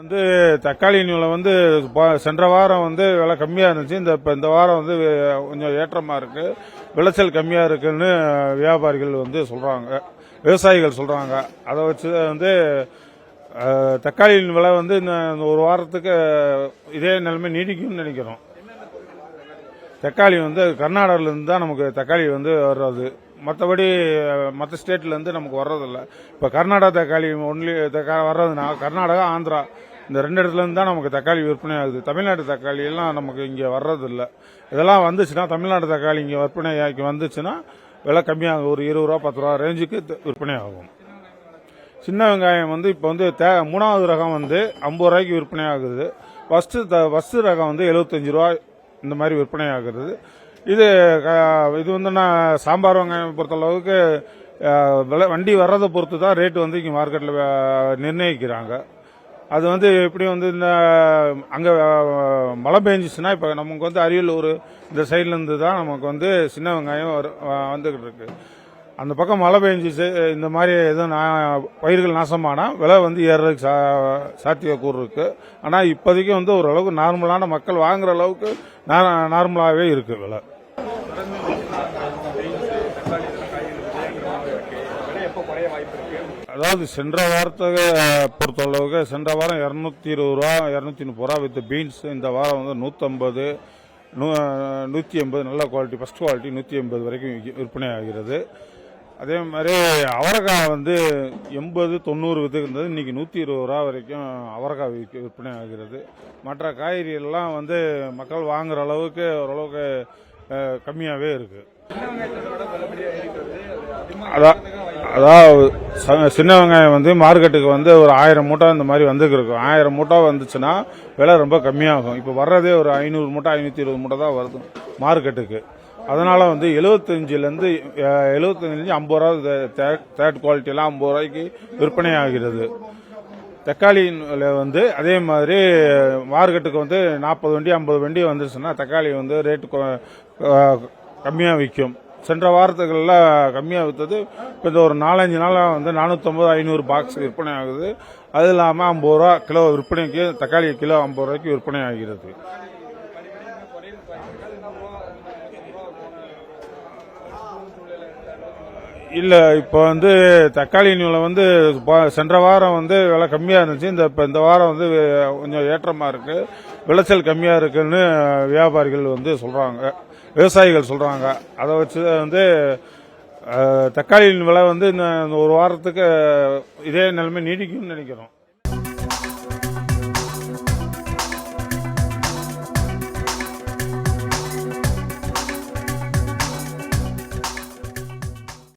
வந்து தக்காளியின் விலை வந்து சென்ற வாரம் வந்து விலை கம்மியா இருந்துச்சு. இந்த வாரம் வந்து கொஞ்சம் ஏற்றமா இருக்கு. விளைச்சல் கம்மியா இருக்குன்னு வியாபாரிகள் வந்து சொல்றாங்க, விவசாயிகள் சொல்றாங்க. அதை வச்சு வந்து தக்காளியின் விலை வந்து இந்த ஒரு வாரத்துக்கு இதே நிலைமை நீடிக்கும்னு நினைக்கிறோம். தக்காளி வந்து கர்நாடகாவிலிருந்து தான் நமக்கு தக்காளி வந்து வர்றது. மற்றபடி மற்ற ஸ்டேட்ல இருந்து நமக்கு வர்றதில்ல. இப்போ கர்நாடகா தக்காளி ஒன்லி வர்றதுனா கர்நாடகா, ஆந்திரா இந்த ரெண்டு இடத்துல இருந்து தான் நமக்கு தக்காளி விற்பனை ஆகுது. தமிழ்நாட்டு தக்காளி எல்லாம் நமக்கு இங்கே வர்றதில்ல. இதெல்லாம் வந்துச்சுன்னா தமிழ்நாட்டு தக்காளி இங்கே விற்பனை வந்துச்சுன்னா விலை கம்மியாகும். ஒரு 20 ரூபா 10 ரூபா ரேஞ்சுக்கு விற்பனை ஆகும். சின்ன வெங்காயம் வந்து இப்போ வந்து மூணாவது ரகம் வந்து 50 ரூபாய்க்கு விற்பனை ஆகுது. ஃபர்ஸ்ட் ரகம் வந்து 75 ரூபா இந்த மாதிரி விற்பனை ஆகுறது. இது வந்து நான் சாம்பார் வெங்காயம் பொறுத்தளவுக்கு வண்டி வர்றதை பொறுத்து தான் ரேட்டு வந்து இங்கே மார்க்கெட்டில் நிர்ணயிக்கிறாங்க. அது வந்து எப்படி வந்து இந்த அங்கே மழை பெஞ்சிச்சுன்னா இப்போ நமக்கு வந்து அரியலூர் இந்த சைட்லேருந்து தான் நமக்கு வந்து சின்ன வெங்காயம் வந்துகிட்டு இருக்கு. அந்த பக்கம் மழை பெஞ்சிச்சு இந்த மாதிரி எதுவும் பயிர்கள் நாசமானா விலை வந்து ஏறதுக்கு சாத்தியக்கூறு இருக்கு. ஆனால் இப்போதைக்கு வந்து ஓரளவுக்கு நார்மலான மக்கள் வாங்குற அளவுக்கு நார்மலாகவே இருக்கு விலை. அதாவது சென்ற வாரத்தை பொறுத்தளவுக்கு சென்ற வாரம் 220 ரூபா 230 ரூபா வித் பீன்ஸ். இந்த வாரம் வந்து 150 180 நல்ல குவாலிட்டி ஃபர்ஸ்ட் குவாலிட்டி 180 வரைக்கும் விற்பனை ஆகிறது. அதே மாதிரி அவரைக்காய் வந்து 80-90 வித்து இருந்தது. இன்னைக்கு 120 ரூபா வரைக்கும் அவரைக்காய் விற்பனை ஆகிறது. மற்ற காய்கறிகள்லாம் வந்து மக்கள் வாங்குற அளவுக்கு ஓரளவுக்கு கம்மியாகவே இருக்கு. அதாவது சின்ன வெங்காயம் வந்து மார்க்கெட்டுக்கு வந்து ஒரு 1000 மூட்டை இந்த மாதிரி வந்துருக்கு இருக்கும். 1000 மூட்டை வந்துச்சுன்னா விலை ரொம்ப கம்மியாகும். இப்போ வர்றதே ஒரு 500 மூட்டை 520 மூட்டை தான் வருது மார்க்கெட்டுக்கு. அதனால வந்து 75 50 ரூபா தேர்ட் குவாலிட்டி எல்லாம் 50 ரூபாய்க்கு விற்பனை ஆகிறது. தக்காளியின் வந்து அதே மாதிரி மார்க்கெட்டுக்கு வந்து 40 வண்டி 50 வண்டி வந்துருச்சுன்னா தக்காளி வந்து ரேட்டு கம்மியாக விற்கும். சென்ற வாரத்துக்கெல்லாம் கம்மியாக விற்றது. இப்போ இந்த ஒரு 4-5 நாளாக வந்து 450-500 பாக்ஸ் விற்பனை ஆகுது. அது இல்லாமல் 50 ரூபா கிலோ விற்பனைக்கு தக்காளி கிலோ 50 ரூபாய்க்கு விற்பனை ஆகிறது. இல்ல இப்போ வந்து தக்காளியின் விலை வந்து சென்ற வாரம் வந்து விலை கம்மியா இருந்துச்சு. இந்த வாரம் வந்து கொஞ்சம் ஏற்றமா இருக்கு. விளைச்சல் கம்மியா இருக்குன்னு வியாபாரிகள் வந்து சொல்றாங்க, விவசாயிகள் சொல்றாங்க. அதை வச்சு வந்து தக்காளியின் விலை வந்து இந்த ஒரு வாரத்துக்கு இதே நிலைமை நீடிக்கும்னு நினைக்கிறோம்.